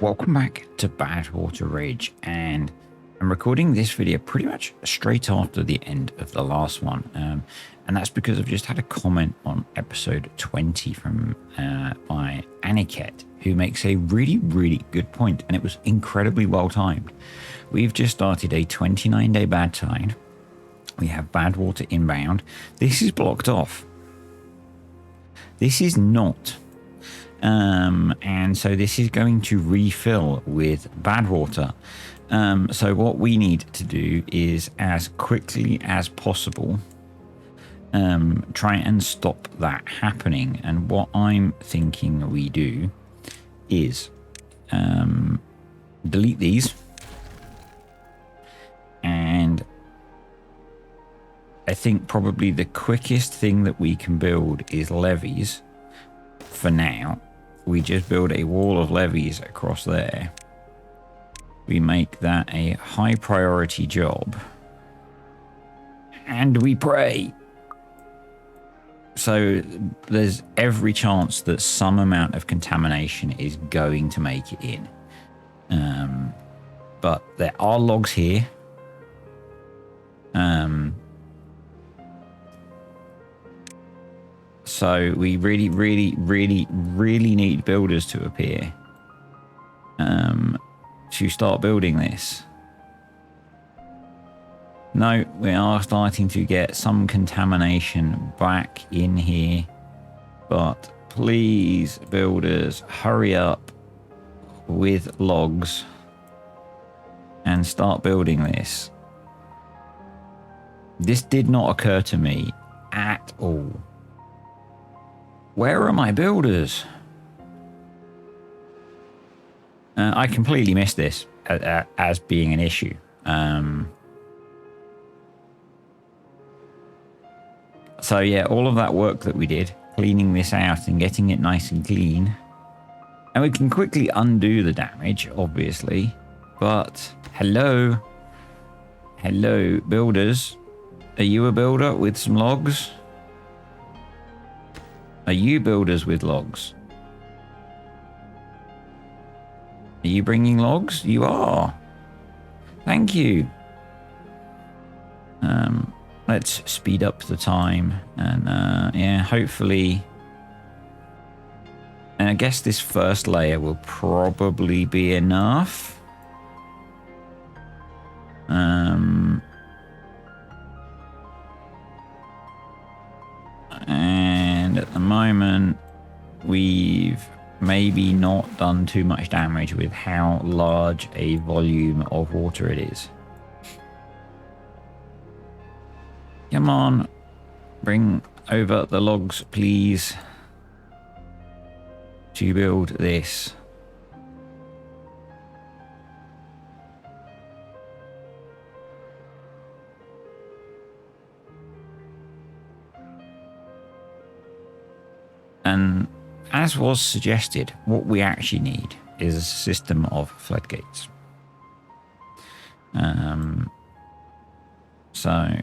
Welcome back to Badwater Ridge, and I'm recording this video pretty much straight after the end of the last one, and that's because I've just had a comment on episode 20 from by Aniket, who makes a really good point, and it was incredibly well timed. We've just started a 29-day bad tide. We have Badwater inbound. This is blocked off. This is not. And so this is going to refill with Badwater. So what we need to do is, as quickly as possible, try and stop that happening. And what I'm thinking we do is delete these, and I think probably the quickest thing that we can build is levees for now. We just build a wall of levees across there. We make that a high priority job. And we pray. So there's every chance that some amount of contamination is going to make it in. But there are logs here. So we really need builders to appear to start building this. No, we are starting to get some contamination back in here, but please, builders, hurry up with logs and start building this. This did not occur to me at all. Where are my builders? I completely missed this as being an issue. So yeah, all of that work that we did, cleaning this out and getting it nice and clean. And we can quickly undo the damage, obviously. But hello, builders. Are you a builder with some logs? Are you builders with logs? Are you bringing logs? You are. Thank you. Let's speed up the time, and yeah, hopefully. And I guess this first layer will probably be enough. And at the moment, we've maybe not done too much damage with how large a volume of water it is. Come on, bring over the logs, please, to build this. And as was suggested, what we actually need is a system of floodgates. So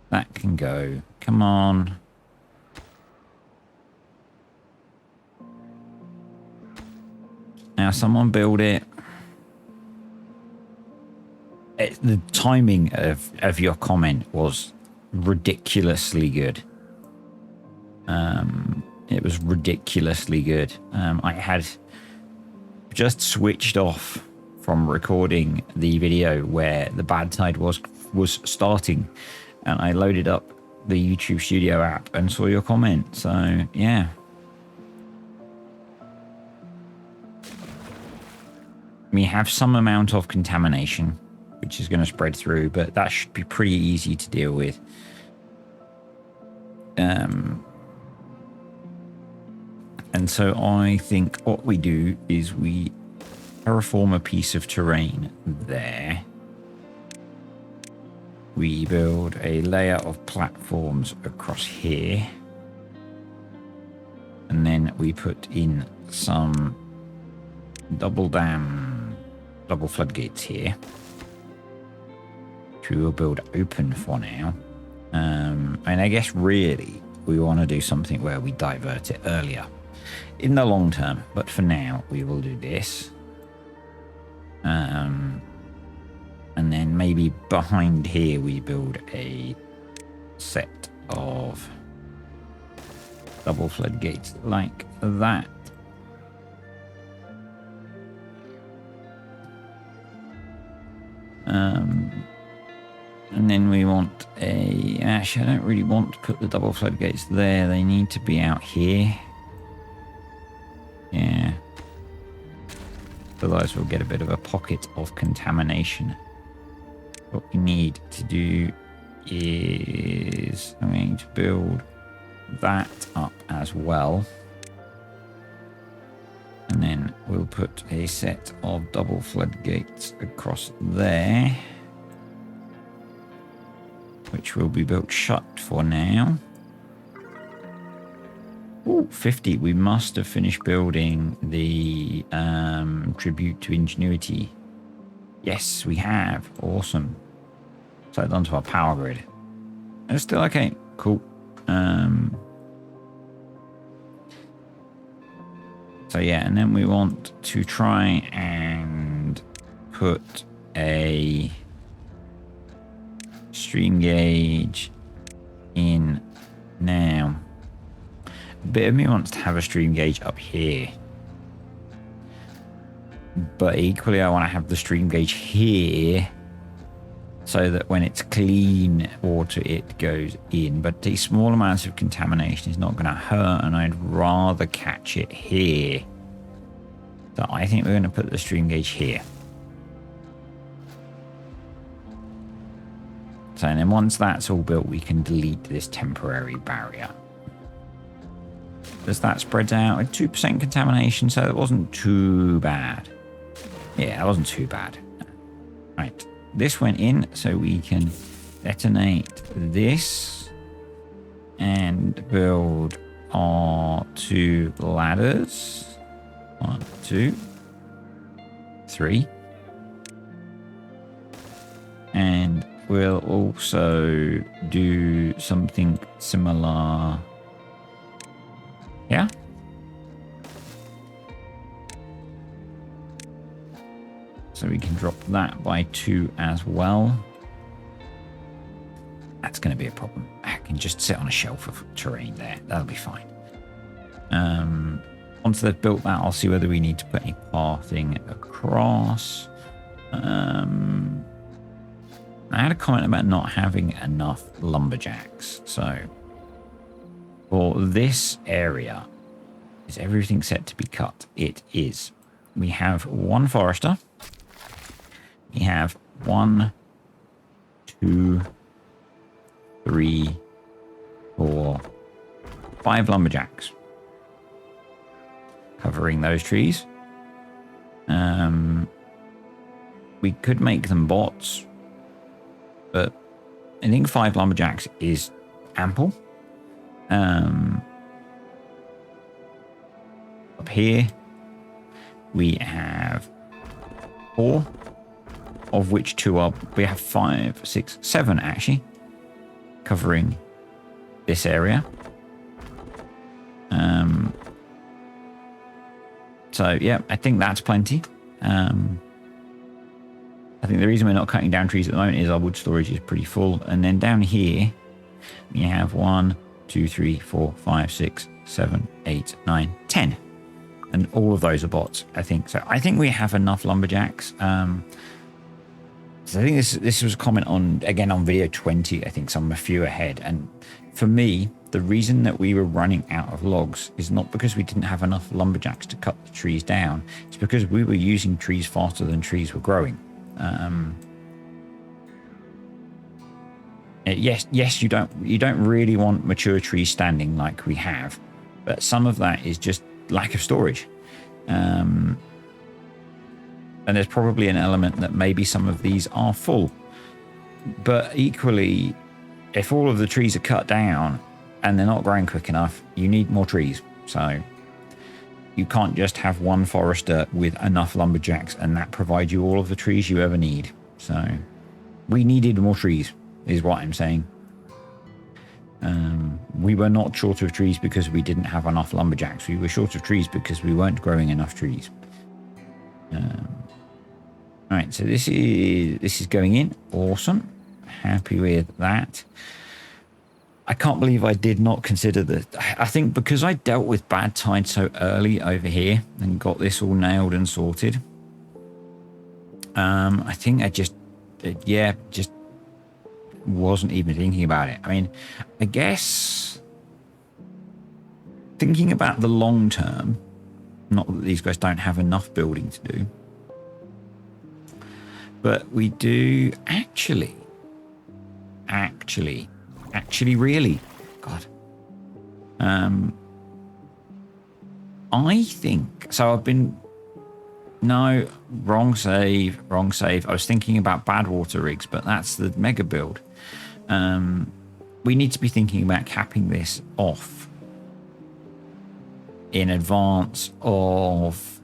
that can go. Come on. Now someone build it. The timing of your comment was ridiculously good. It was ridiculously good. I had just switched off from recording the video where the bad tide was starting, and I loaded up the YouTube Studio app and saw your comment. So yeah, we have some amount of contamination which is going to spread through, but that should be pretty easy to deal with. And so I think what we do is we terraform a piece of terrain there. We build a layer of platforms across here. And then we put in some double floodgates here, which we will build open for now. And I guess really we want to do something where we divert it earlier. in the long term. But for now, we will do this. And then maybe behind here we build a set of double floodgates like that. And then we want a... Actually, I don't really want to put the double floodgates there. They need to be out here. Yeah. Otherwise, we'll get a bit of a pocket of contamination. What we need to do is... I'm going to build that up as well. And then we'll put a set of double floodgates across there, which will be built shut for now. Ooh, 50. We must have finished building the tribute to ingenuity. Yes, we have. Awesome. So it's onto our power grid. It's still okay. Cool. So yeah, and then we want to try and put a stream gauge in now. A bit of me wants to have a stream gauge up here, but equally I want to have the stream gauge here so that when it's clean water it goes in, but the small amounts of contamination is not going to hurt, and I'd rather catch it here. So I think we're going to put the stream gauge here. So and then once that's all built, we can delete this temporary barrier. As that spreads out at 2% contamination, so it wasn't too bad. Yeah, it wasn't too bad. Right, this went in, so we can detonate this and build our 2 ladders. 1, 2, 3. And we'll also do something similar. Yeah. So we can drop that by 2 as well. That's going to be a problem. I can just sit on a shelf of terrain there. That'll be fine. Once they've built that, I'll see whether we need to put any pathing across. I had a comment about not having enough lumberjacks. So for this area, is everything set to be cut? It is. We have 1 forester. We have 1, 2, 3, 4, 5 lumberjacks covering those trees. We could make them bots, but I think 5 lumberjacks is ample. Up here we have 4, of which 2 are, we have 5, 6, 7 actually covering this area. So yeah, I think that's plenty. I think the reason we're not cutting down trees at the moment is our wood storage is pretty full. And then down here we have 1, 2, 3, 4, 5, 6, 7, 8, 9, 10. And all of those are bots, I think. So I think we have enough lumberjacks. So I think this was a comment on, again, on video 20, I think, so I'm a few ahead. And for me, the reason that we were running out of logs is not because we didn't have enough lumberjacks to cut the trees down. It's because we were using trees faster than trees were growing. Yes, you don't really want mature trees standing like we have, but some of that is just lack of storage. And there's probably an element that maybe some of these are full, but equally, if all of the trees are cut down and they're not growing quick enough, you need more trees. So you can't just have 1 forester with enough lumberjacks and that provide you all of the trees you ever need. So we needed more trees, is what I'm saying. we were not short of trees because we didn't have enough lumberjacks. We were short of trees because we weren't growing enough trees. All right, so this is going in. Awesome. Happy with that. I can't believe I did not consider that. I think because I dealt with bad tide so early over here and got this all nailed and sorted. I think I just wasn't even thinking about it. I mean, I guess thinking about the long term, not that these guys don't have enough building to do, but we do actually really, God. I think, so I've been, no, wrong save. I was thinking about Badwater rigs, but that's the mega build. We need to be thinking about capping this off in advance of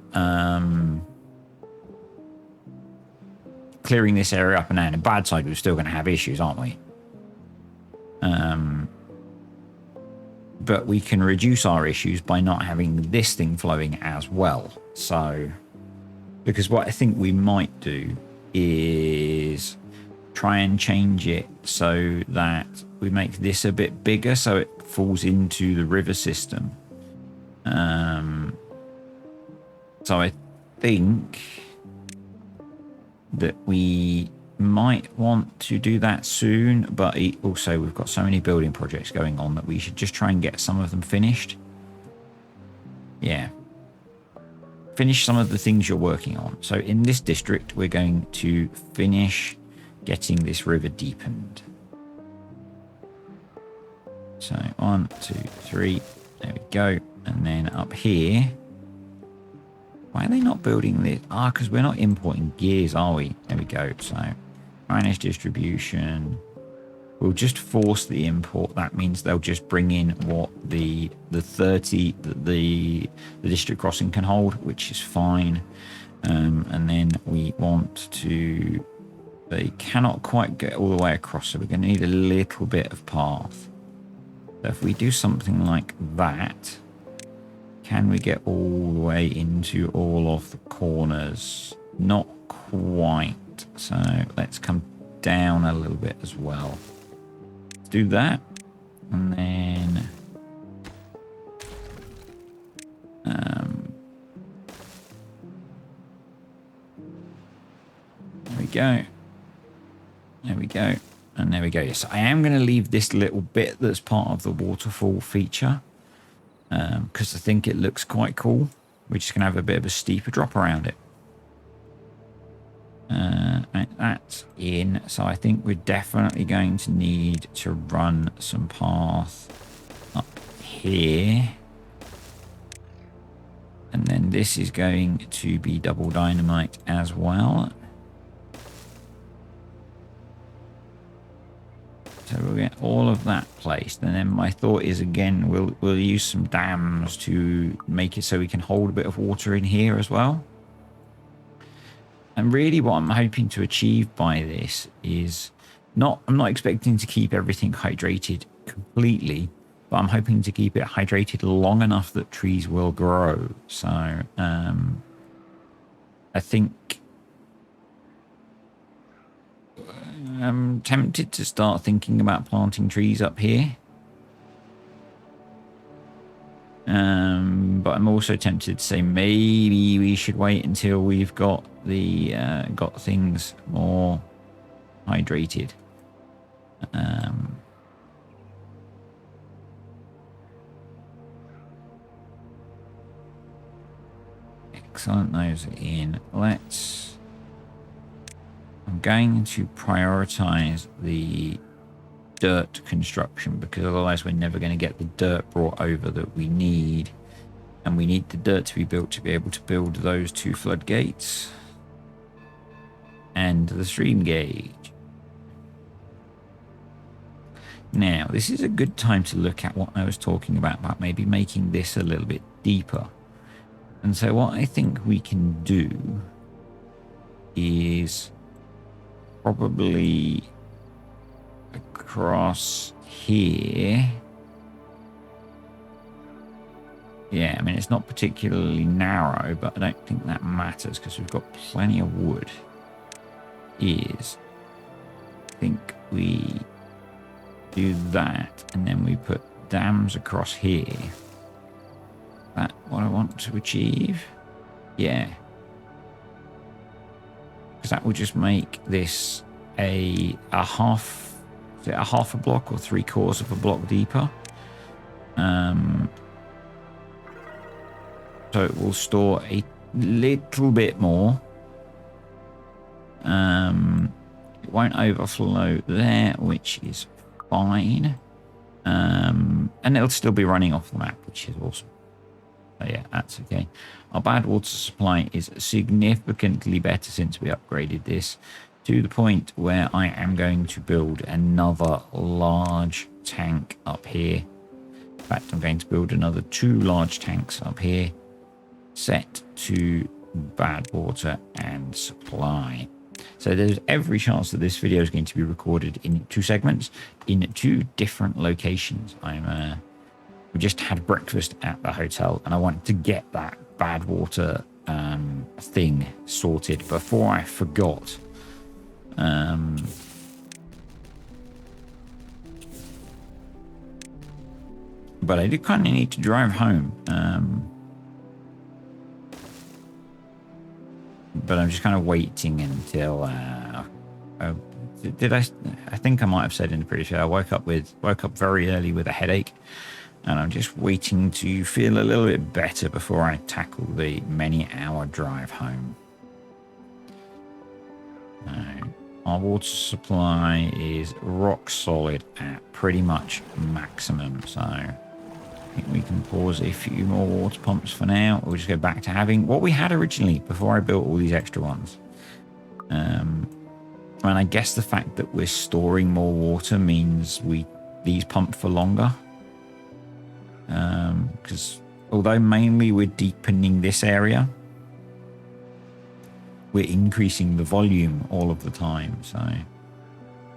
clearing this area up and down. And bad side, we're still going to have issues, aren't we? But we can reduce our issues by not having this thing flowing as well. So, because what I think we might do is try and change it so that we make this a bit bigger so it falls into the river system. So I think that we might want to do that soon, but also we've got so many building projects going on that we should just try and get some of them finished. Yeah. Finish some of the things you're working on. So in this district, we're going to finish getting this river deepened. So 1, 2, 3, there we go. And then up here, why are they not building this? Because we're not importing gears, are we? There we go. So manage distribution. We'll just force the import. That means they'll just bring in what the 30 the district crossing can hold, which is fine. And then we want to, they cannot quite get all the way across, so we're going to need a little bit of path. So if we do something like that, can we get all the way into all of the corners? Not quite. So let's come down a little bit as well. Let's do that. And then there we go. There we go. And there we go. Yes, I am going to leave this little bit that's part of the waterfall feature. Because I think it looks quite cool. We're just going to have a bit of a steeper drop around it. That's in. So I think we're definitely going to need to run some path up here. And then this is going to be double dynamite as well. So we'll get all of that placed, and then my thought is, again, we'll use some dams to make it so we can hold a bit of water in here as well. And really what I'm hoping to achieve by this is I'm not expecting to keep everything hydrated completely, but I'm hoping to keep it hydrated long enough that trees will grow. So I think I'm tempted to start thinking about planting trees up here. But I'm also tempted to say maybe we should wait until we've got the got things more hydrated. Excellent, those are in. I'm going to prioritize the dirt construction, because otherwise we're never going to get the dirt brought over that we need, and we need the dirt to be built to be able to build those 2 floodgates and the stream gauge. Now this is a good time to look at what I was talking about maybe making this a little bit deeper. And so what I think we can do is probably across here Yeah, I mean, it's not particularly narrow, but I don't think that matters because we've got plenty of wood. I think we do that, and then we put dams across here. That what I want to achieve? Yeah. Because that will just make this a half, is it a half a block or 3/4 of a block deeper? So it will store a little bit more. It won't overflow there, which is fine. And it'll still be running off the map, which is awesome. So yeah, that's okay. Our bad water supply is significantly better since we upgraded this, to the point where I am going to build another large tank up here. In fact, I'm going to build another 2 large tanks up here, set to bad water and supply. So there's every chance that this video is going to be recorded in 2 segments in 2 different locations. We just had breakfast at the hotel, and I wanted to get that bad water thing sorted before I forgot. But I do kind of need to drive home. But I'm just kind of waiting until I think I might have said in the previous show, I woke up very early with a headache, and I'm just waiting to feel a little bit better before I tackle the many-hour drive home. Our water supply is rock solid at pretty much maximum, so I think we can pause a few more water pumps for now. We'll just go back to having what we had originally before I built all these extra ones. And I guess the fact that we're storing more water means these pump for longer. Because although mainly we're deepening this area, we're increasing the volume all of the time. So I'm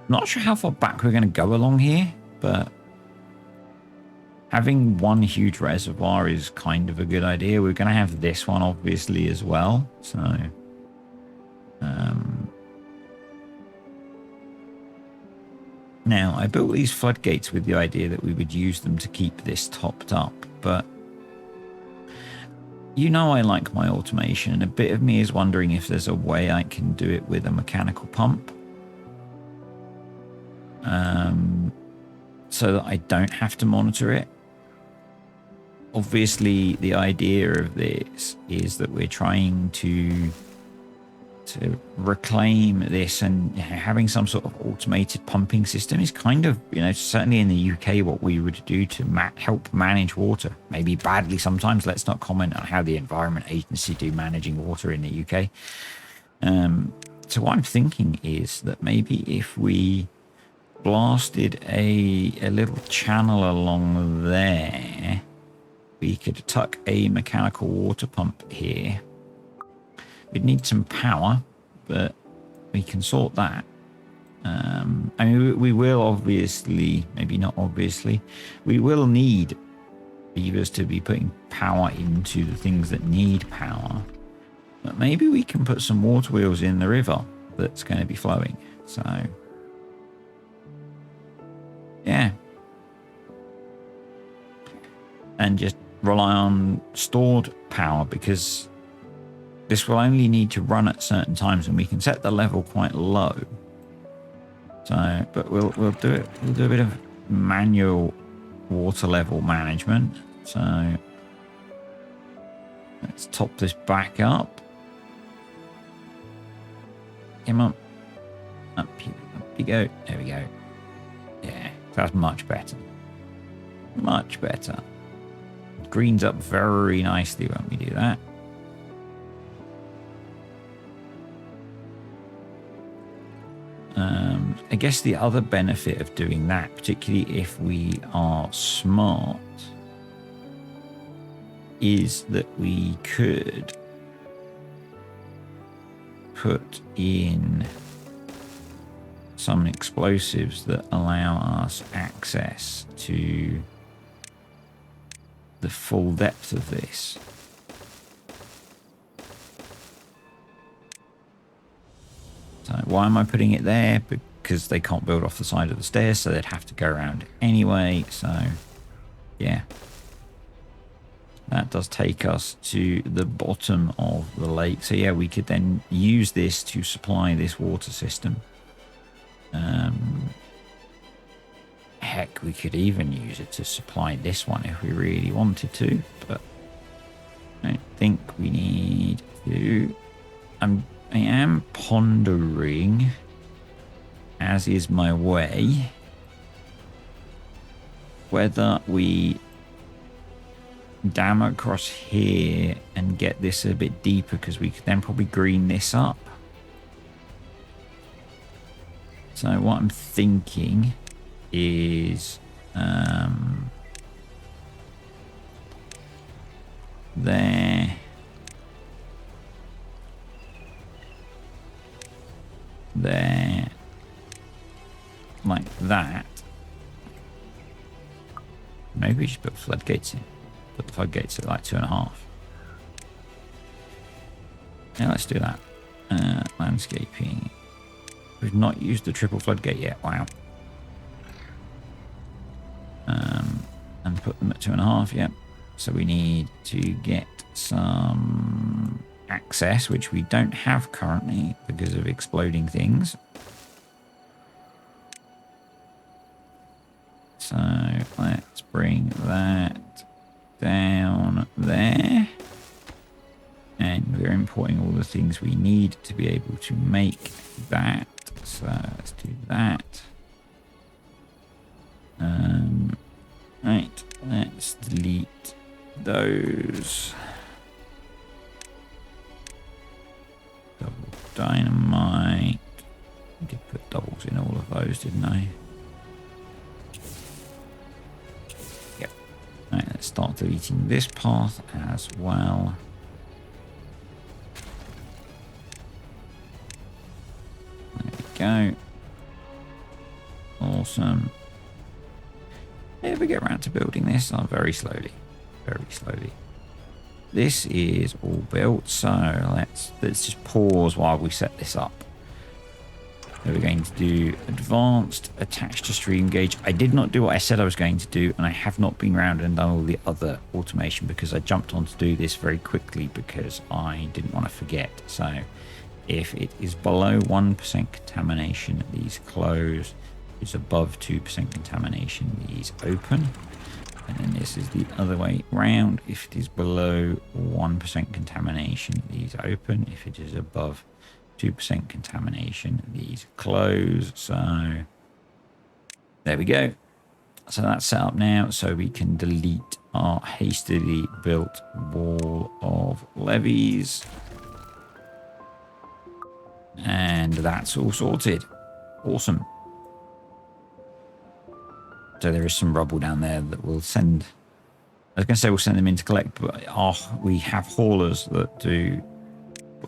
not sure how far back we're going to go along here, but having one huge reservoir is kind of a good idea. We're going to have this one obviously as well. So now I built these floodgates with the idea that we would use them to keep this topped up, but you know I like my automation, and a bit of me is wondering if there's a way I can do it with a mechanical pump, so that I don't have to monitor it. Obviously, the idea of this is that we're trying to reclaim this, and having some sort of automated pumping system is kind of, certainly in the UK, what we would do to help manage water. Maybe badly sometimes. Let's not comment on how the Environment Agency do managing water in the UK. So what I'm thinking is that maybe if we blasted a little channel along there, we could tuck a mechanical water pump here. We'd need some power, but we can sort that. I mean, we will obviously, maybe not obviously, we will need beavers to be putting power into the things that need power. But maybe we can put some water wheels in the river that's going to be flowing. So, yeah. And just rely on stored power, because this will only need to run at certain times, and we can set the level quite low. So, but we'll do it. We'll do a bit of manual water level management. So let's top this back up. Come on, up you go. There we go. Yeah, that's much better. Much better. It greens up very nicely when we do that. I guess the other benefit of doing that, particularly if we are smart, is that we could put in some explosives that allow us access to the full depth of this. So why am I putting it there? Because they can't build off the side of the stairs, so they'd have to go around anyway. So yeah, that does take us to the bottom of the lake. So yeah, we could then use this to supply this water system. Heck, we could even use it to supply this one if we really wanted to, but I don't think we need to. I am pondering, as is my way, whether we dam across here and get this a bit deeper, because we could then probably green this up. So what I'm thinking is there, like that. Maybe we should put floodgates in. Put the floodgates at like 2.5. Yeah, let's do that. Landscaping. We've not used the triple floodgate yet. Wow. And put them at 2.5. Yep. So we need to get some access, which we don't have currently because of exploding things. So let's bring that down there. And we're importing all the things we need to be able to make that. So let's do that. Right, let's delete those. Double dynamite. I did put doubles in all of those, didn't I? Yep. Right, let's start deleting this path as well. There we go. Awesome. If we get around to building this, very slowly. Very slowly. This is all built, so let's just pause while we set this up. So we're going to do advanced attached to stream gauge. I did not do what I said I was going to do, and I have not been around and done all the other automation because I jumped on to do this very quickly because I didn't want to forget. So if it is below 1% contamination, these close. If it's above 2% contamination, these open. And then this is the other way round. If it is below 1% contamination, these open. If it is above 2% contamination, these close. So there we go. So that's set up now, so we can delete our hastily built wall of levees. And that's all sorted. Awesome. So there is some rubble down there that we'll send. I was going to say we'll send them in to collect, but we have haulers that do,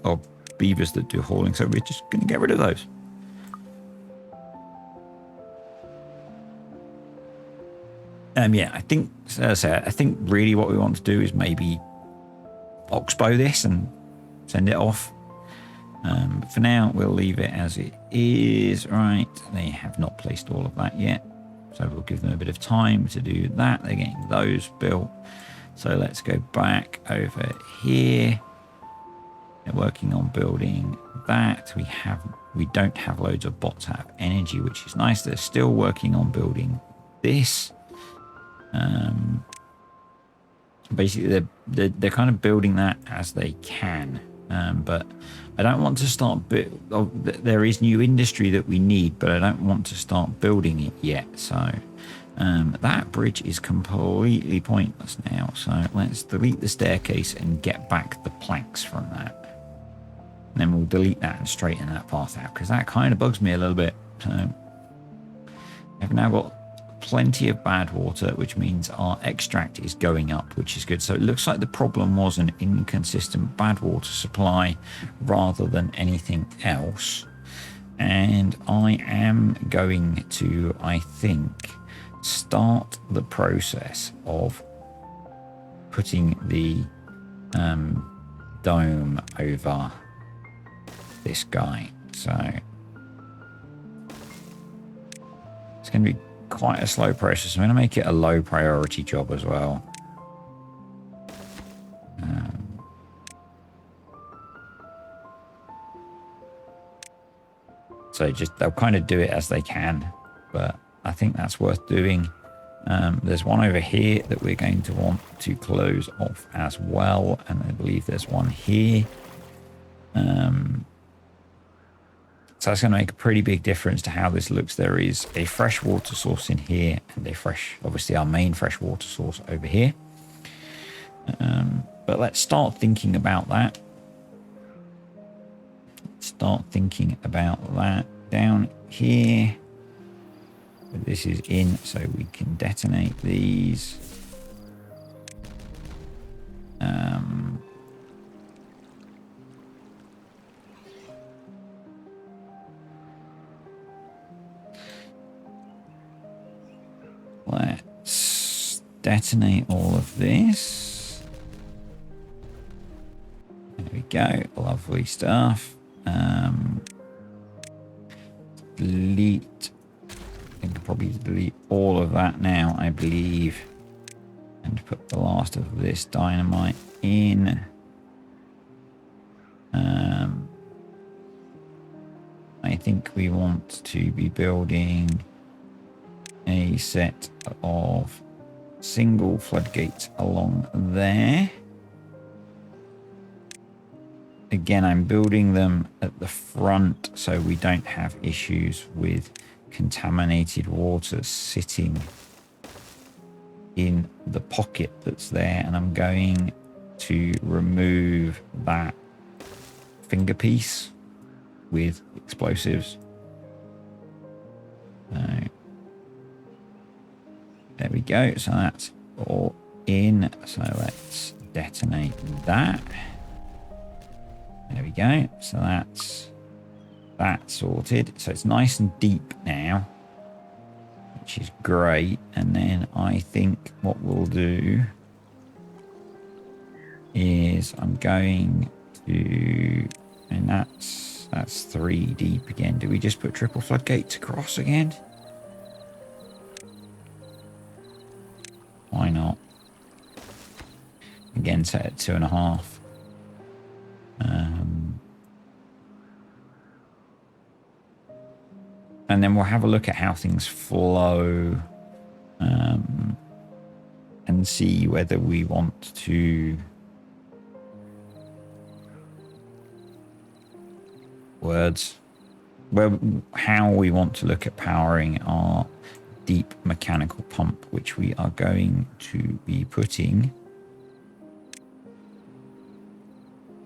or beavers that do hauling, so we're just going to get rid of those. Yeah, I think, as I say, I think really what we want to do is maybe oxbow this and send it off. But for now, we'll leave it as it is. Right, they have not placed all of that yet. So we'll give them a bit of time to do that. They're getting those built. So let's go back over here. They're working on building that. We don't have loads of bots that have energy, which is nice. They're still working on building this. Basically, they're kind of building that as they can. But I don't want to start there is new industry that we need, but I don't want to start building it yet. So that bridge is completely pointless now. So let's delete the staircase and get back the planks from that. And then we'll delete that and straighten that path out, because that kind of bugs me a little bit. So I've now got plenty of bad water, which means our extract is going up, which is good. So it looks like the problem was an inconsistent bad water supply rather than anything else. And I am going to, I think, start the process of putting the dome over this guy. So it's going to be quite a slow process. I'm going to make it a low priority job as well. So they'll kind of do it as they can, but I think that's worth doing. There's one over here that we're going to want to close off as well, and I believe there's one here. So that's going to make a pretty big difference to how this looks. There is a fresh water source in here, and obviously our main fresh water source over here. But let's start thinking about that. Start thinking about that down here. This is in, so we can detonate these. Let's detonate all of this. There we go. Lovely stuff. Delete. I can probably delete all of that now, I believe, and put the last of this dynamite in. I think we want to be building a set of single floodgates along there. Again, I'm building them at the front so we don't have issues with contaminated water sitting in the pocket that's there. And I'm going to remove that finger piece with explosives. So there we go. So that's all in. So let's detonate that. There we go. So that's that sorted. So it's nice and deep now, which is great. And then I think what we'll do is I'm going to, and that's 3 deep again. Do we just put triple floodgates across again? Why not? Again, set at 2.5. And then we'll have a look at how things flow, and see whether we want to how we want to look at powering our deep mechanical pump, which we are going to be putting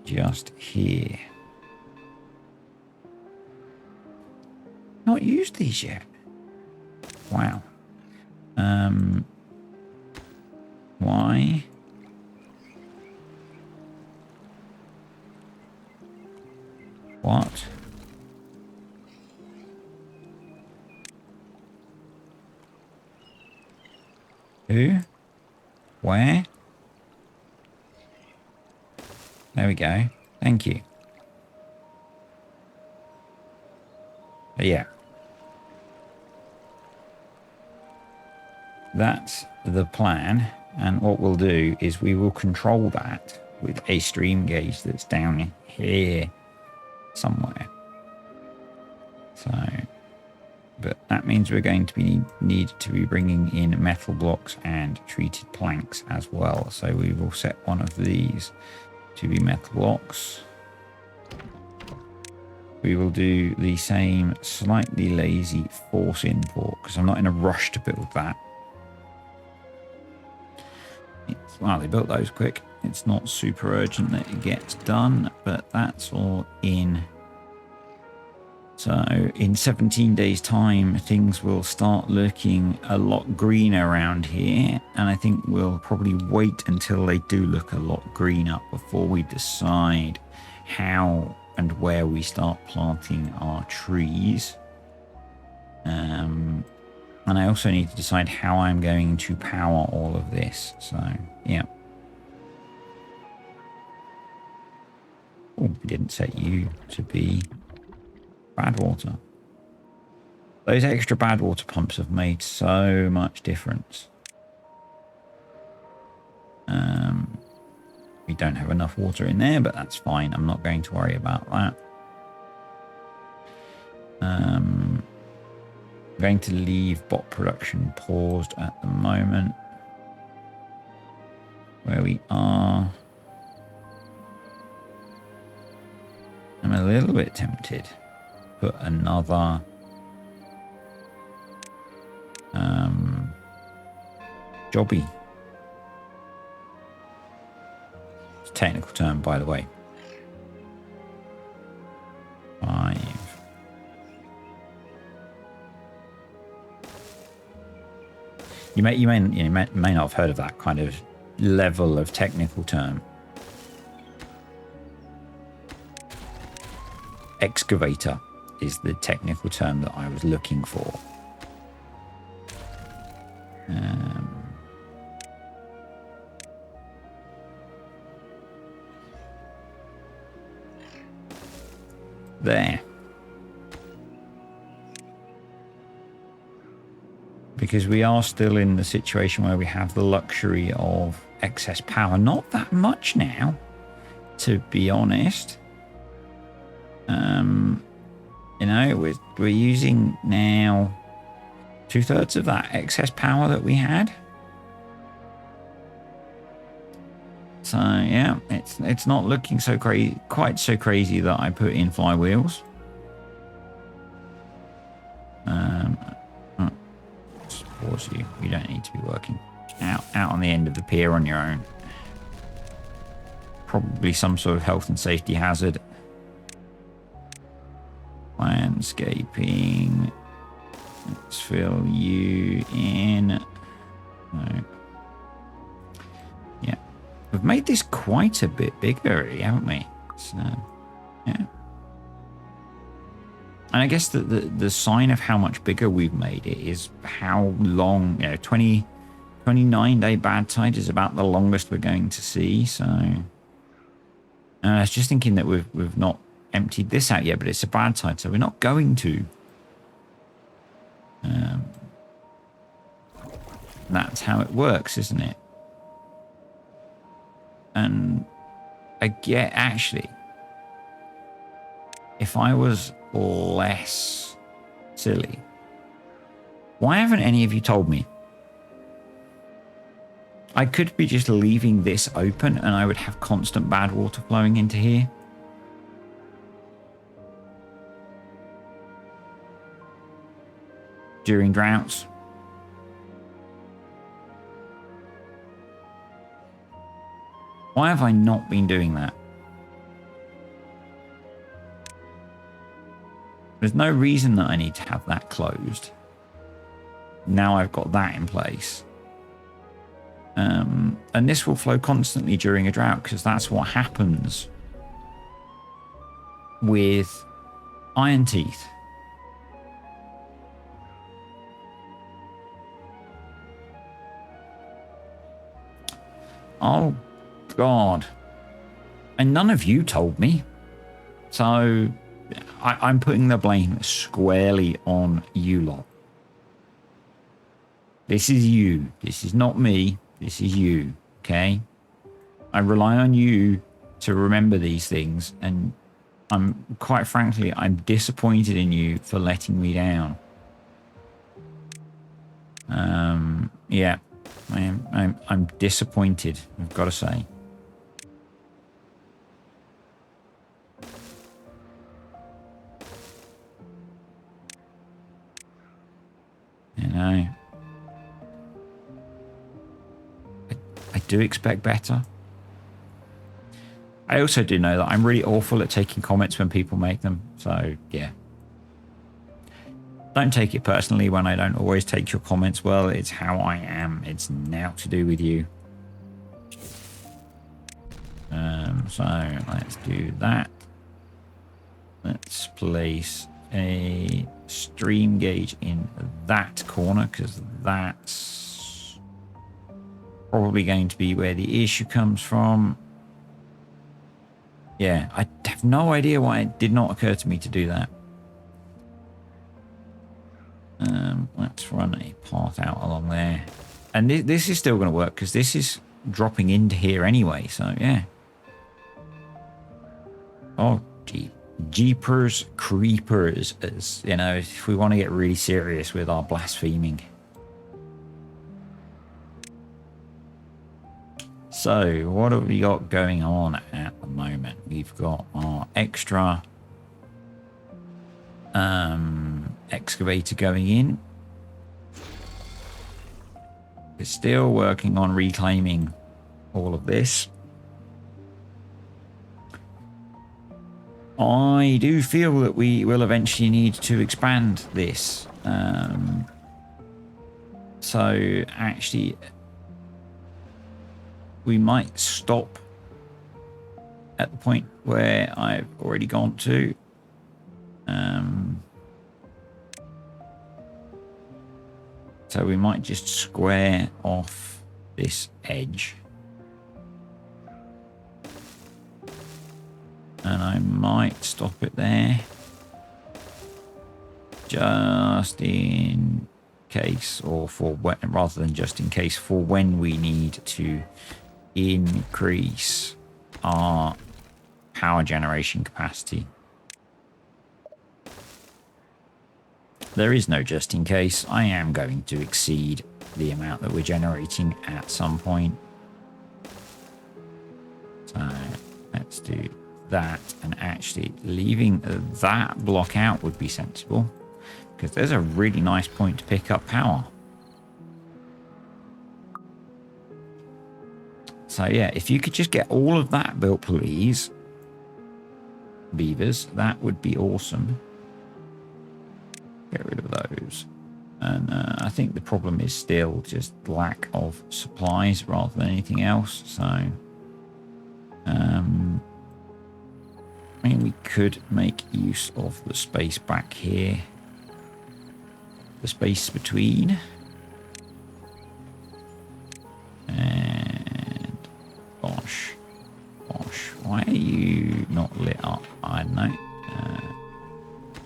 just here. Not used these yet. Wow. Why? What? Who? Where? There we go. Thank you. Yeah. That's the plan. And what we'll do is we will control that with a stream gauge that's down here somewhere. So, but that means we're going to need to be bringing in metal blocks and treated planks as well. So we will set one of these to be metal blocks. We will do the same slightly lazy force import because I'm not in a rush to build that. Well, they built those quick. It's not super urgent that it gets done, but that's all in. So in 17 days time, things will start looking a lot greener around here. And I think we'll probably wait until they do look a lot greener before we decide how and where we start planting our trees. And I also need to decide how I'm going to power all of this. So, yeah. Oh, we didn't set you to be Badwater. Those extra Badwater pumps have made so much difference. We don't have enough water in there, but that's fine. I'm not going to worry about that. I'm going to leave bot production paused at the moment. Where we are. I'm a little bit tempted to put another jobby. It's a technical term, by the way. 5. You may not have heard of that kind of level of technical term. Excavator is the technical term that I was looking for. There. Because we are still in the situation where we have the luxury of excess power. Not that much now, to be honest. You know, we're using now 2/3 of that excess power that we had. So yeah, it's not looking so quite so crazy that I put in flywheels. Just pause you. You don't need to be working out on the end of the pier on your own. Probably some sort of health and safety hazard. Landscaping. Let's fill you in. No. Yeah. We've made this quite a bit bigger, really, haven't we? So, yeah. And I guess the sign of how much bigger we've made it is how long, 29-day bad tide is about the longest we're going to see. So, I was just thinking that we've not emptied this out yet, but it's a bad tide, so we're not going to. That's how it works, isn't it? And I get, actually, if I was less silly, why haven't any of you told me? I could be just leaving this open and I would have constant bad water flowing into here. During droughts. Why have I not been doing that? There's no reason that I need to have that closed. Now I've got that in place. And this will flow constantly during a drought because that's what happens with iron teeth. Oh, God. And none of you told me. So I'm putting the blame squarely on you lot. This is you. This is not me. This is you. Okay? I rely on you to remember these things. And quite frankly, I'm disappointed in you for letting me down. Yeah. I'm disappointed, I've got to say. You know, I do expect better. I also do know that I'm really awful at taking comments when people make them. So, yeah. Don't take it personally when I don't always take your comments well. It's how I am. It's now to do with you. So let's do that. Let's place a stream gauge in that corner because that's probably going to be where the issue comes from. Yeah, I have no idea why it did not occur to me to do that. Let's run a path out along there. And this is still going to work because this is dropping into here anyway. So, yeah. Oh, jeepers creepers, as you know, if we want to get really serious with our blaspheming. So, what have we got going on at the moment? We've got our extra excavator going in. We're still working on reclaiming all of this. I do feel that we will eventually need to expand this. So actually, we might stop at the point where I've already gone to. So we might just square off this edge. And I might stop it there. Just in case, or for when, rather than just in case, for when we need to increase our power generation capacity. There is no just in case. I am going to exceed the amount that we're generating at some point. So let's do that, and actually leaving that block out would be sensible because there's a really nice point to pick up power. So yeah, if you could just get all of that built, please, beavers, that would be awesome. Get rid of those. And I think the problem is still just lack of supplies rather than anything else. So I mean, we could make use of the space back here, the space between, and gosh, why are you not lit up? I don't know.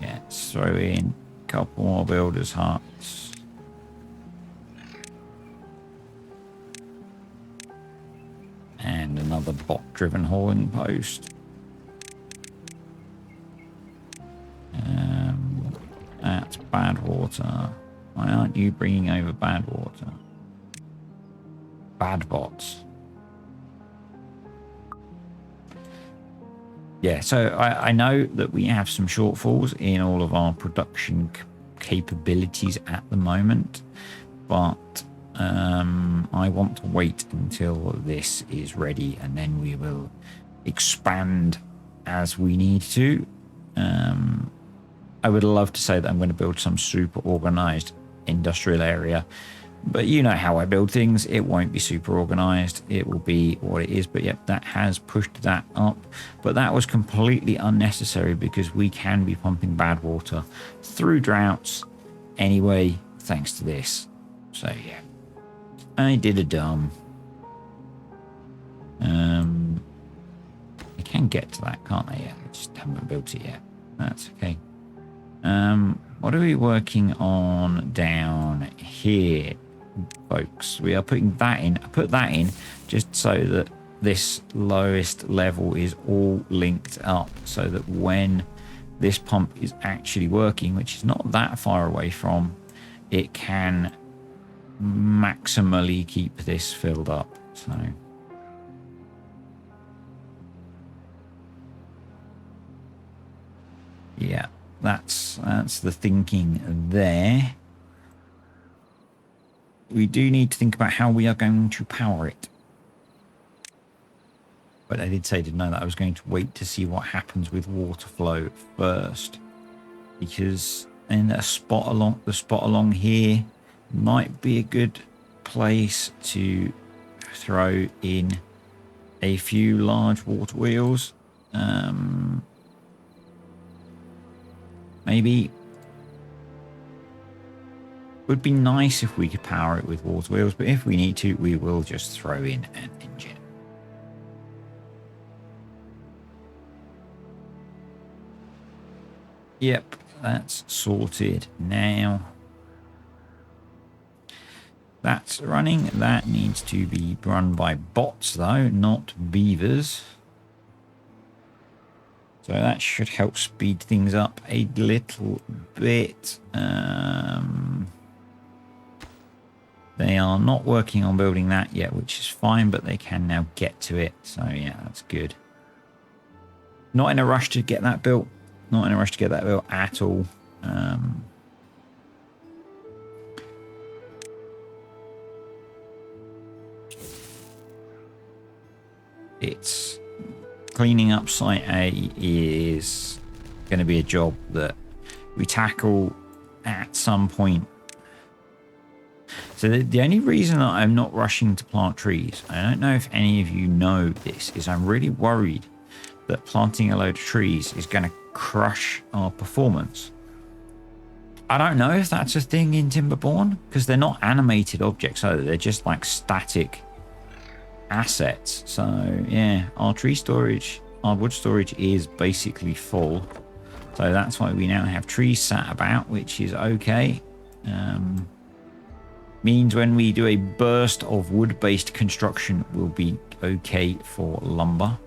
Yeah, let's throw in a couple more builders' huts. And another bot-driven hauling post. That's BADWATER. Why aren't you bringing over BADWATER? Bad bots. Yeah, so I know that we have some shortfalls in all of our production capabilities at the moment, but I want to wait until this is ready, and then we will expand as we need to. I would love to say that I'm going to build some super organized industrial area, but you know how I build things. It won't be super organized. It will be what it is. But yep, that has pushed that up. But that was completely unnecessary because we can be pumping BADWATER through droughts anyway, thanks to this. So yeah, I did a dumb. I can get to that, can't I? Yeah, I just haven't built it yet. That's okay. What are we working on down here, folks? We are putting that in. I put that in just so that this lowest level is all linked up, so that when this pump is actually working, which is not that far away from, it can maximally keep this filled up. So yeah, that's the thinking there. We do need to think about how we are going to power it. But I did say, didn't I, that I was going to wait to see what happens with water flow first, because in a spot along here might be a good place to throw in a few large water wheels. Maybe would be nice if we could power it with water wheels, but if we need to, we will just throw in an engine. Yep, that's sorted now. That's running. That needs to be run by bots though, not beavers. So that should help speed things up a little bit. They are not working on building that yet, which is fine, but they can now get to it. So yeah, that's good. Not in a rush to get that built. Not in a rush to get that built at all. It's cleaning up Site A is going to be a job that we tackle at some point. So the only reason that I'm not rushing to plant trees, I don't know if any of you know this, is I'm really worried that planting a load of trees is going to crush our performance. I don't know if that's a thing in TimberBorn, because they're not animated objects either. They're just like static assets. So yeah, our tree storage, our wood storage is basically full. So that's why we now have trees sat about, which is okay. Means when we do a burst of wood-based construction, we'll be okay for lumber.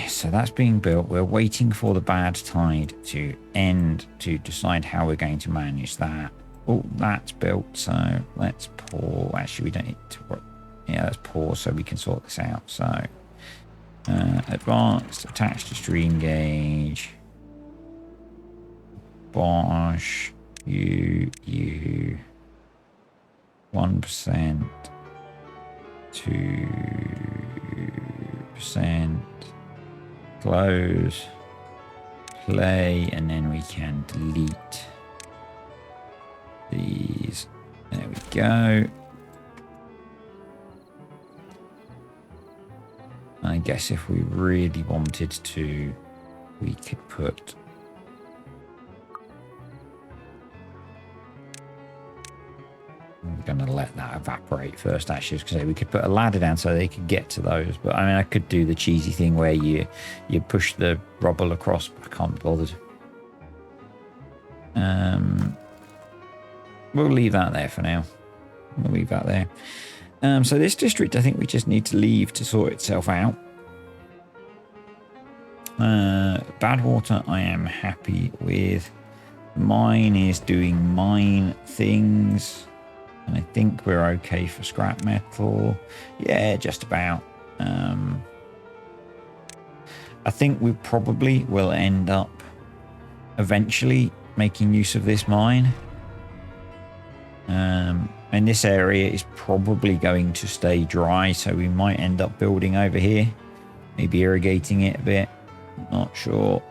So that's being built. We're waiting for the bad tide to end to decide how we're going to manage that. Oh, that's built. So let's pause. Actually, we don't need to work. Yeah, let's pause so we can sort this out. So advanced, attached to stream gauge. Bosh, you 1%, 2%. Close, play, and then we can delete these. There we go. I guess if we really wanted to, we could put I'm going to let that evaporate first, actually, because we could put a ladder down so they could get to those. But I mean, I could do the cheesy thing where you push the rubble across, but I can't be bothered. We'll leave that there for now. We'll leave that there. So this district, I think we just need to leave to sort itself out. Badwater, I am happy with. Mine is doing mine things. And I think we're okay for scrap metal. Yeah, just about. I think we probably will end up eventually making use of this mine. And this area is probably going to stay dry, so we might end up building over here. Maybe irrigating it a bit. Not sure.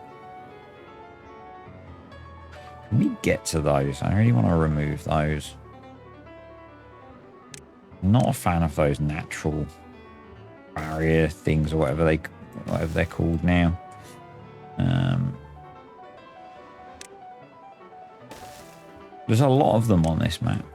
Can we get to those? I really want to remove those. I'm not a fan of those natural barrier things or whatever they're called now. There's a lot of them on this map.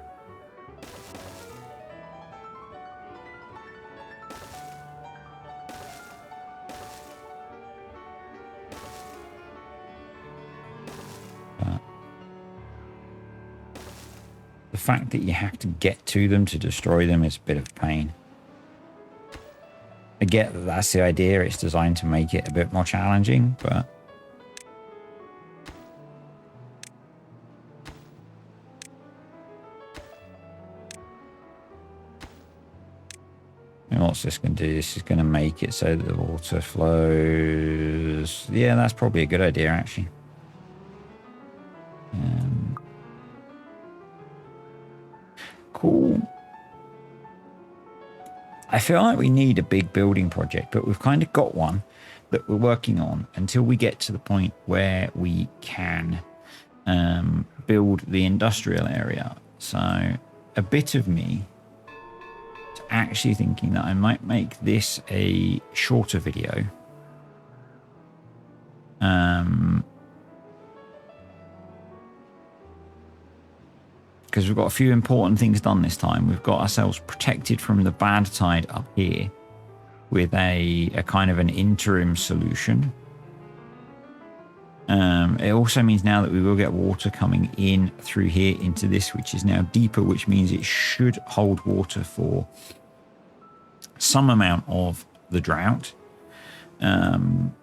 The fact that you have to get to them to destroy them is a bit of a pain. I get that that's the idea. It's designed to make it a bit more challenging, but... And what's this going to do? This is going to make it so that the water flows... Yeah, that's probably a good idea, actually. Cool. I feel like we need a big building project, but we've kind of got one that we're working on until we get to the point where we can build the industrial area. So a bit of me is actually thinking that I might make this a shorter video. because we've got a few important things done this time. We've got ourselves protected from the bad tide up here with a kind of an interim solution. It also means now that we will get water coming in through here into this, which is now deeper, which means it should hold water for some amount of the drought. And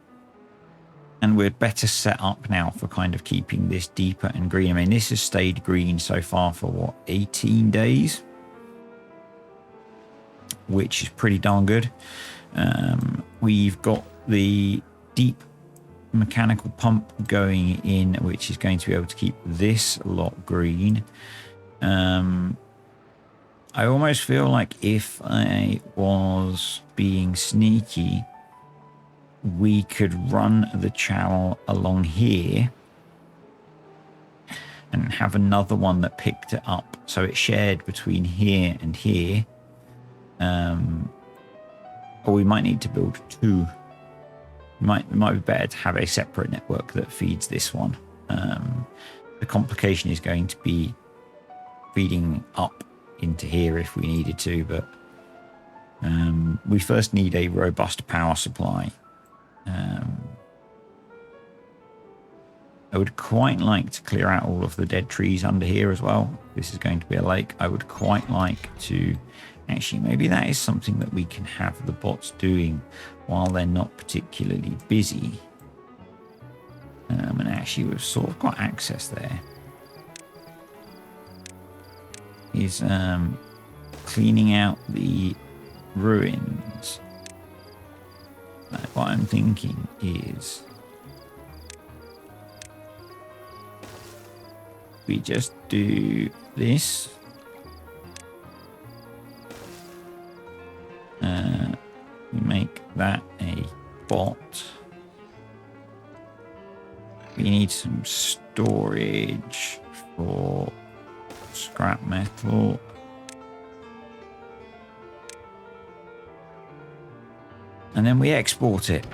we're better set up now for kind of keeping this deeper and green. I mean, this has stayed green so far for what, 18 days, which is pretty darn good. We've got the deep mechanical pump going in, which is going to be able to keep this lot green. I almost feel like if I was being sneaky, we could run the channel along here and have another one that picked it up, so it shared between here and here. Or we might need to build two. It might be better to have a separate network that feeds this one. The complication is going to be feeding up into here if we needed to, but we first need a robust power supply. I would quite like to clear out all of the dead trees under here as well. This is going to be a lake. I would quite like to... Actually, maybe that is something that we can have the bots doing while they're not particularly busy. And actually, we've sort of got access there. Is cleaning out the ruins. What I'm thinking is we just do this. We make that a bot. We need some storage for scrap metal. And then we export it.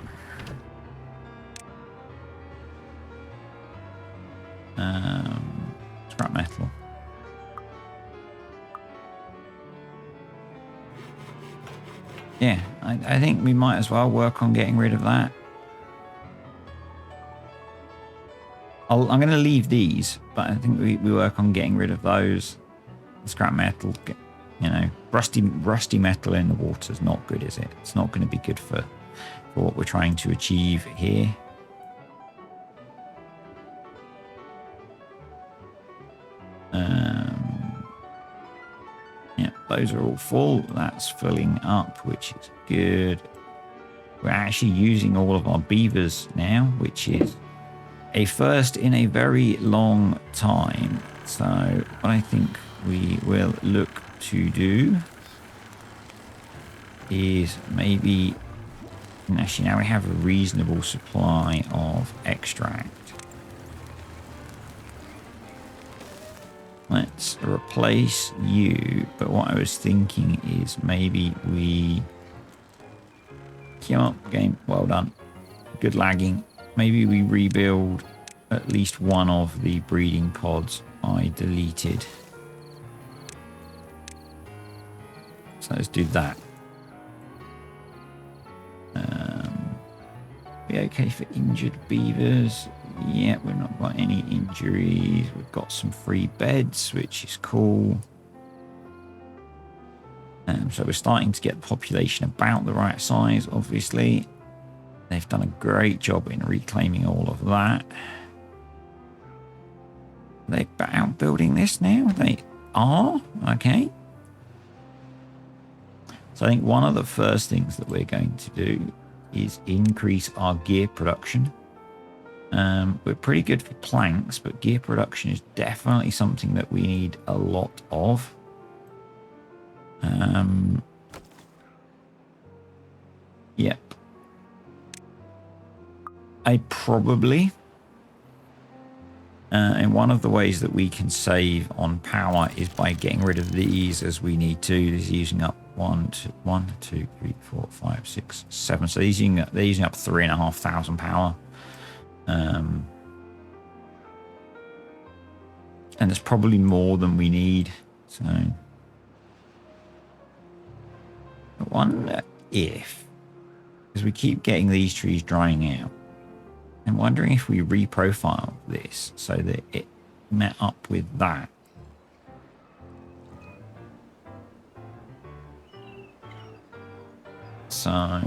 Scrap metal. Yeah, I think we might as well work on getting rid of that. I'm going to leave these, but I think we work on getting rid of those. Scrap metal, you know, rusty metal in the water is not good, is it? It's not going to be good for what we're trying to achieve here. Yeah, those are all full. That's filling up, which is good. We're actually using all of our beavers now, which is a first in a very long time. So what I think we will look to do is maybe... Actually, now we have a reasonable supply of extract. Let's replace you, but what I was thinking is maybe we... Come up, game. Well done. Good lagging. Maybe we rebuild at least one of the breeding pods I deleted. So let's do that. Be okay for injured beavers. Yeah, we've not got any injuries. We've got some free beds, which is cool. So we're starting to get the population about the right size, obviously. They've done a great job in reclaiming all of that. Are they out building this now? They are? Okay. So I think one of the first things that we're going to do is increase our gear production. We're pretty good for planks, but gear production is definitely something that we need a lot of. Yep. I probably... and one of the ways that we can save on power is by getting rid of these as we need to. This is using up 1, 2, 3, 4, 5, 6, 7. So they're using up 3,500 power. And there's probably more than we need. So I wonder if, because we keep getting these trees drying out, I'm wondering if we reprofile this so that it met up with that. So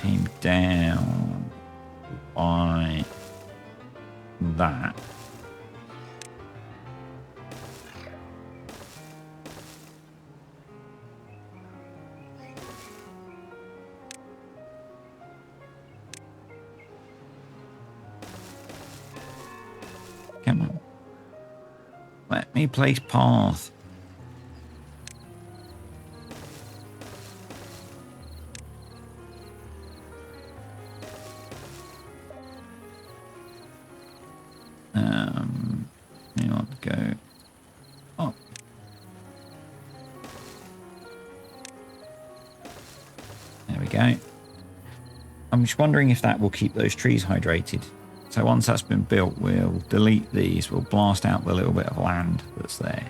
came down by that. Come on. Let me place path. You want to go up. There we go. I'm just wondering if that will keep those trees hydrated. So once that's been built, we'll delete these. We'll blast out the little bit of land that's there.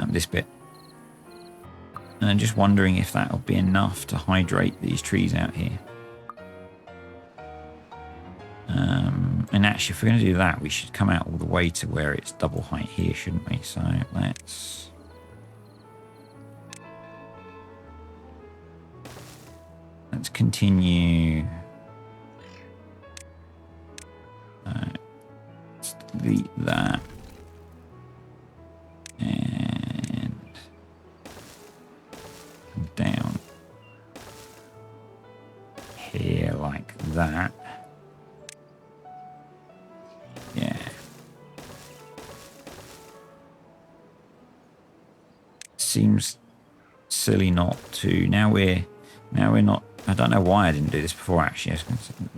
This bit. And I'm just wondering if that will be enough to hydrate these trees out here. And actually, if we're going to do that, we should come out all the way to where it's double height here, shouldn't we? So let's continue. Let's delete that. And down here like that. Yeah. Seems silly not to. Now we're not. I don't know why I didn't do this before. Actually,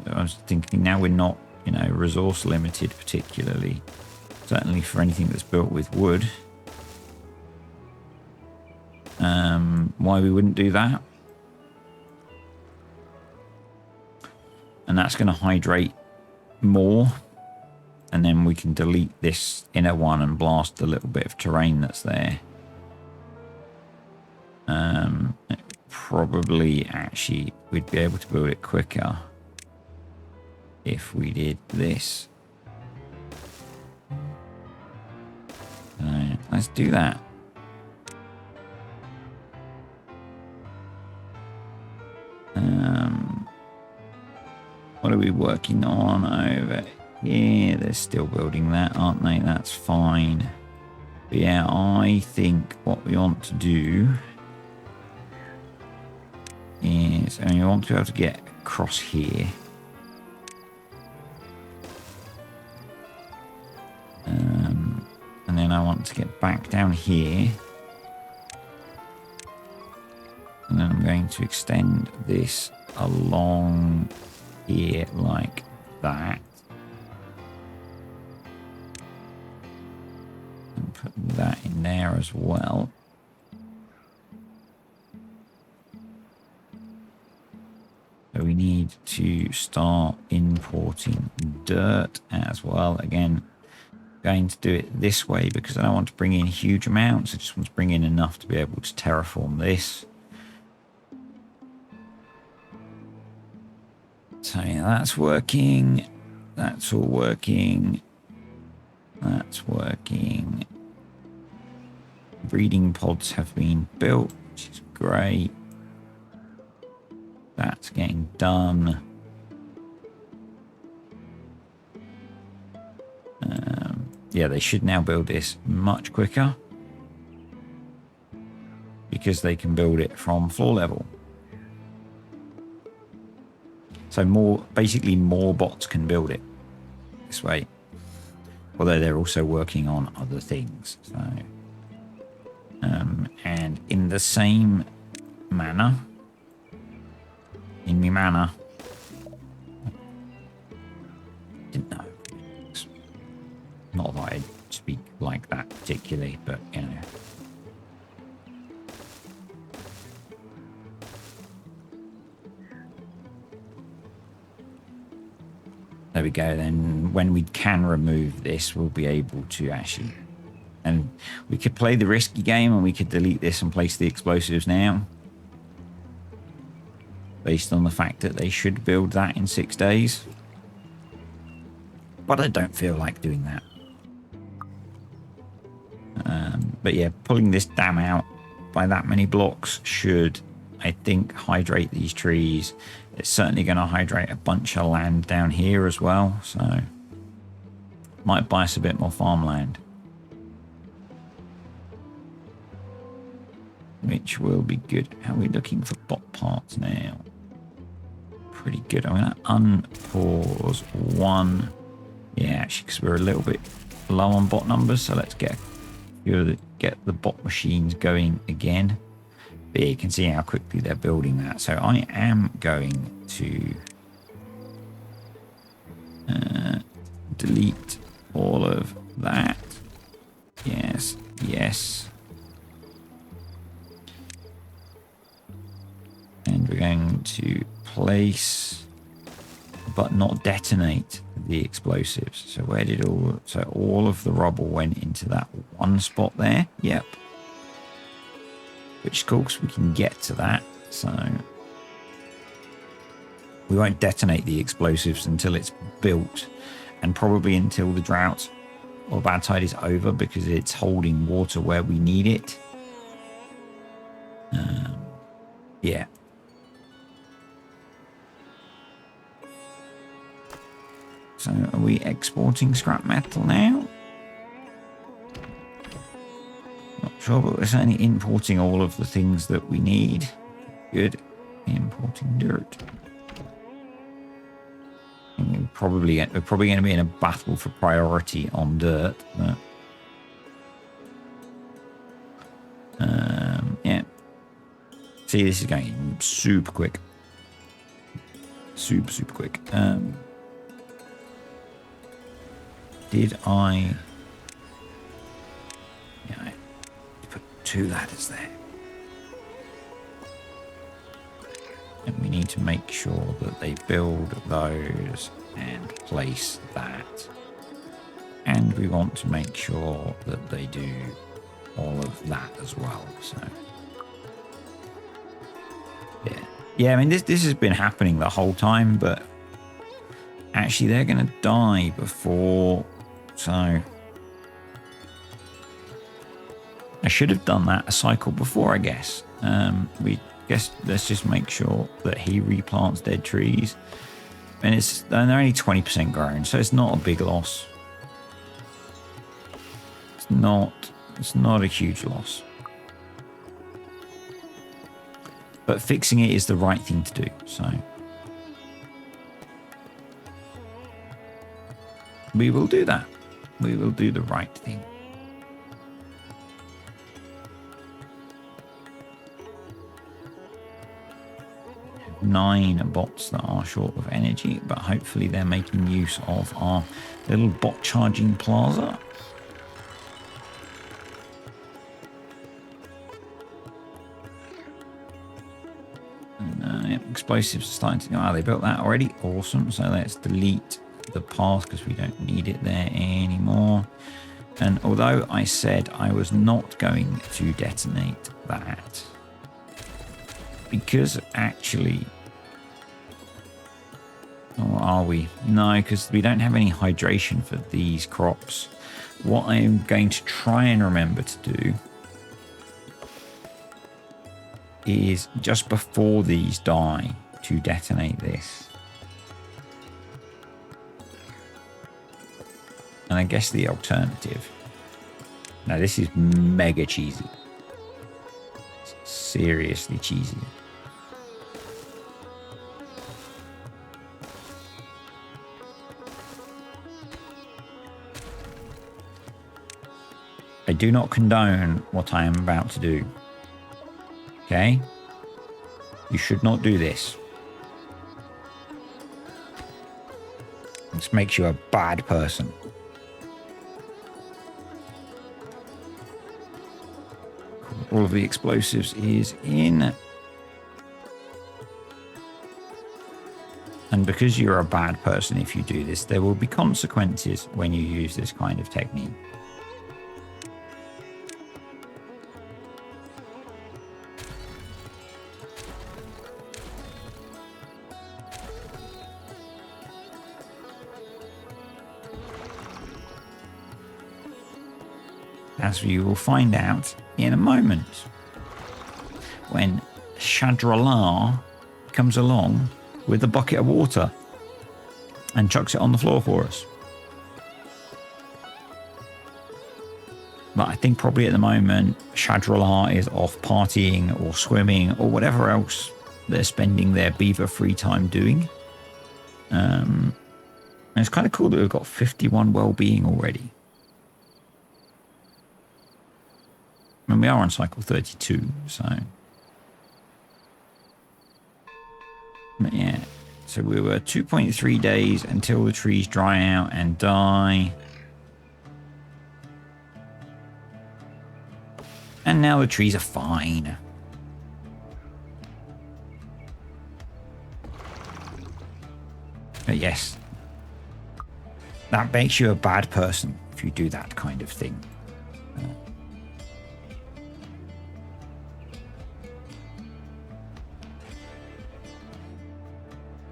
I was thinking now we're not, you know, resource limited particularly. Certainly for anything that's built with wood. Why we wouldn't do that? And that's going to hydrate more. And then we can delete this inner one and blast the little bit of terrain that's there. Probably actually we'd be able to build it quicker if we did this. Let's do that. What are we working on over here? They're still building that, aren't they? That's fine. But yeah, I think what we want to do is, we want to be able to get across here. And then I want to get back down here. And then I'm going to extend this along here like that. And put that in there as well. So we need to start importing dirt as well. Again, going to do it this way because I don't want to bring in huge amounts. I just want to bring in enough to be able to terraform this. So yeah, that's working. That's all working. That's working. Breeding pods have been built, which is great. That's getting done. Yeah, they should now build this much quicker because they can build it from floor level. So basically more bots can build it this way. Although they're also working on other things. So, and in the same manner, didn't know. Not that I speak like that particularly, but you know. we go. Then when we can remove this, we'll be able to actually... And we could play the risky game and we could delete this and place the explosives now. Based on the fact that they should build that in 6 days. But I don't feel like doing that. But yeah, pulling this dam out by that many blocks should, I think, hydrate these trees. It's certainly going to hydrate a bunch of land down here as well. So might buy us a bit more farmland. Which will be good. How are we looking for bot parts now? Pretty good. I'm going to unpause one. Yeah, actually, because we're a little bit low on bot numbers. So let's get the bot machines going again. But you can see how quickly they're building that. So I am going to delete all of that. Yes, yes. And we're going to place, but not detonate the explosives. So where did all of the rubble went into that one spot there? Yep. Which, of course, we can get to that. So we won't detonate the explosives until it's built, and probably until the drought or bad tide is over, because it's holding water where we need it. Yeah. So are we exporting scrap metal now? Not sure, but we're certainly importing all of the things that we need. Good. Importing dirt. And we're probably going to be in a battle for priority on dirt. But, yeah. See, this is going super quick. Super, super quick. Did I... Yeah, I put 2 ladders there. And we need to make sure that they build those and place that. And we want to make sure that they do all of that as well. So, yeah. Yeah, I mean, this has been happening the whole time, but actually they're going to die before... So I should have done that a cycle before, I guess. Let's just make sure that he replants dead trees. And they're only 20% grown, so it's not a big loss. It's not a huge loss. But fixing it is the right thing to do, so we will do that. We will do the right thing. We have 9 bots that are short of energy, but hopefully they're making use of our little bot charging plaza. And, explosives are starting to... Oh, they built that already. Awesome. So let's delete the path because we don't need it there anymore. And although I said I was not going to detonate that, because actually, or are we? No, because we don't have any hydration for these crops. What I'm going to try and remember to do is just before these die to detonate this. And I guess the alternative... Now, this is mega cheesy. It's seriously cheesy. I do not condone what I am about to do. Okay? You should not do this. This makes you a bad person. All of the explosives is in. And And because you're a bad person if you do this, there will be consequences when you use this kind of technique. As you will find out in a moment, when Shadralar comes along with a bucket of water and chucks it on the floor for us. But I think probably at the moment, Shadralar is off partying or swimming or whatever else they're spending their beaver free time doing. And it's kind of cool that we've got 51 well-being already. And we are on cycle 32, so... But yeah, so we were 2.3 days until the trees dry out and die. And now the trees are fine. But yes, that makes you a bad person if you do that kind of thing.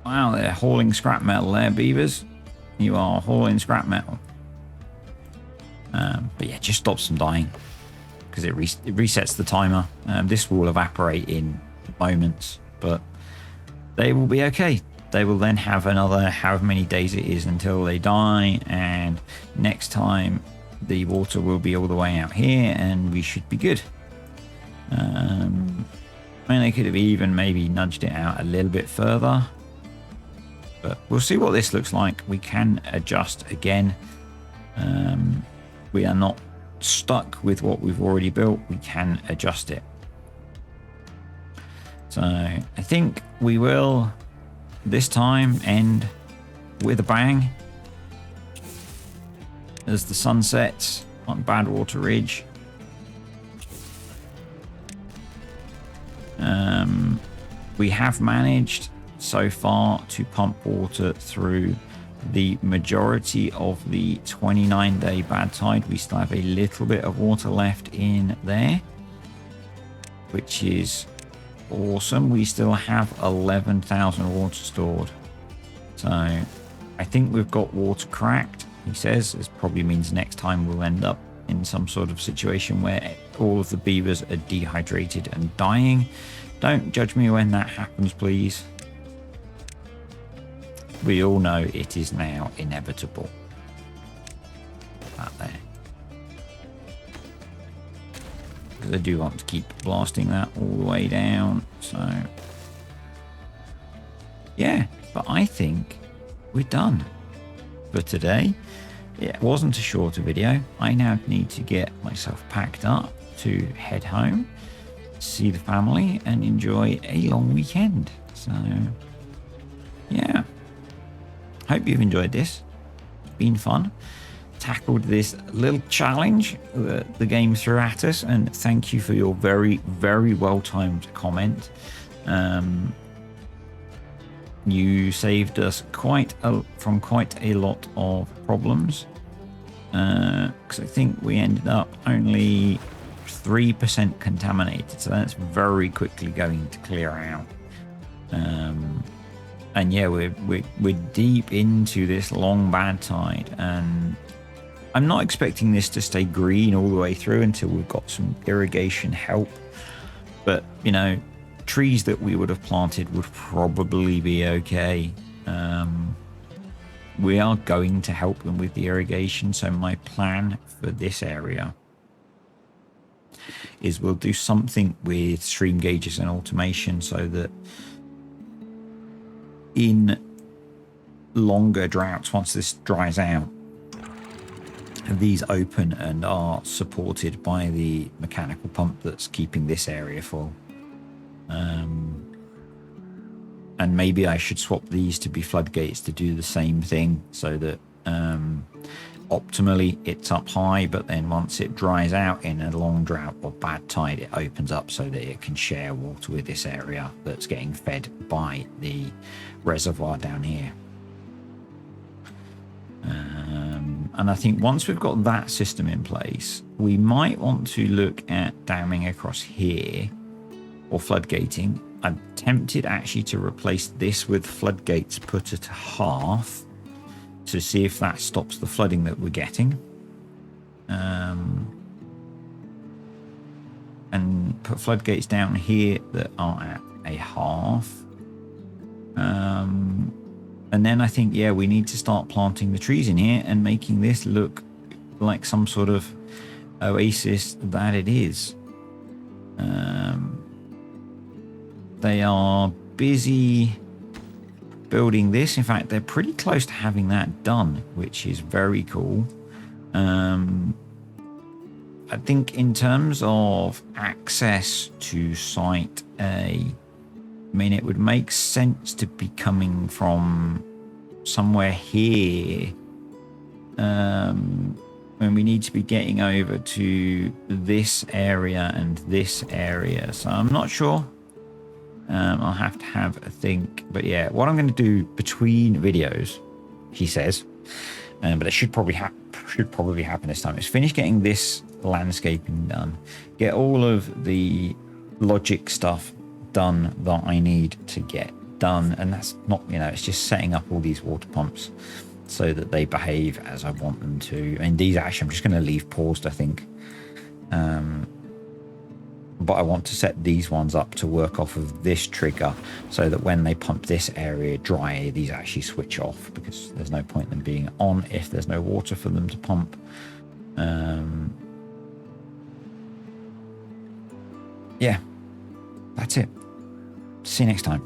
Wow, they're hauling scrap metal there, beavers. You are hauling scrap metal. But yeah, just stops them dying because it resets the timer. This will evaporate in moments, but they will be okay. They will then have another however many days it is until they die, and next time the water will be all the way out here and we should be good. I mean, they could have even maybe nudged it out a little bit further. But we'll see what this looks like. We can adjust again. We are not stuck with what we've already built. We can adjust it. So I think we will this time end with a bang as the sun sets on Badwater Ridge. We have managed so far to pump water through the majority of the 29-day bad tide. We still have a little bit of water left in there, which is awesome. We still have 11,000 water stored, so I think we've got water cracked. He says this probably means next time we'll end up in some sort of situation where all of the beavers are dehydrated and dying. Don't judge me when that happens, please. We all know it is now inevitable. That there. Because I do want to keep blasting that all the way down. So, yeah. But I think we're done for today. It wasn't a shorter video. I now need to get myself packed up to head home, see the family, and enjoy a long weekend. So, yeah. Hope you've enjoyed this. It's been fun. Tackled this little challenge that the game threw at us, and thank you for your very, very well-timed comment. You saved us from quite a lot of problems, because I think we ended up only 3% contaminated, so that's very quickly going to clear out. And yeah, we're deep into this long bad tide, and I'm not expecting this to stay green all the way through until we've got some irrigation help. But, you know, trees that we would have planted would probably be okay. We are going to help them with the irrigation, so my plan for this area is we'll do something with stream gauges and automation so that in longer droughts, once this dries out, these open and are supported by the mechanical pump that's keeping this area full. And maybe I should swap these to be floodgates to do the same thing, so that optimally it's up high, but then once it dries out in a long drought or bad tide, it opens up so that it can share water with this area that's getting fed by the reservoir down here. And I think once we've got that system in place, we might want to look at damming across here or floodgating. I'm tempted actually to replace this with floodgates put at half to see if that stops the flooding that we're getting. And put floodgates down here that are at a half. And then I think, yeah, we need to start planting the trees in here and making this look like some sort of oasis that it is. They are busy building this. In fact, they're pretty close to having that done, which is very cool. I think in terms of access to site A, I mean, it would make sense to be coming from somewhere here when we need to be getting over to this area and this area. So I'm not sure. I'll have to have a think. But yeah, what I'm going to do between videos, he says, but it should probably happen this time, is finish getting this landscaping done, get all of the logic stuff done that I need to get done, and that's not, it's just setting up all these water pumps so that they behave as I want them to. And these actually I'm just going to leave paused, I think, but I want to set these ones up to work off of this trigger so that when they pump this area dry, these actually switch off, because there's no point in them being on if there's no water for them to pump. Yeah, that's it. See you next time.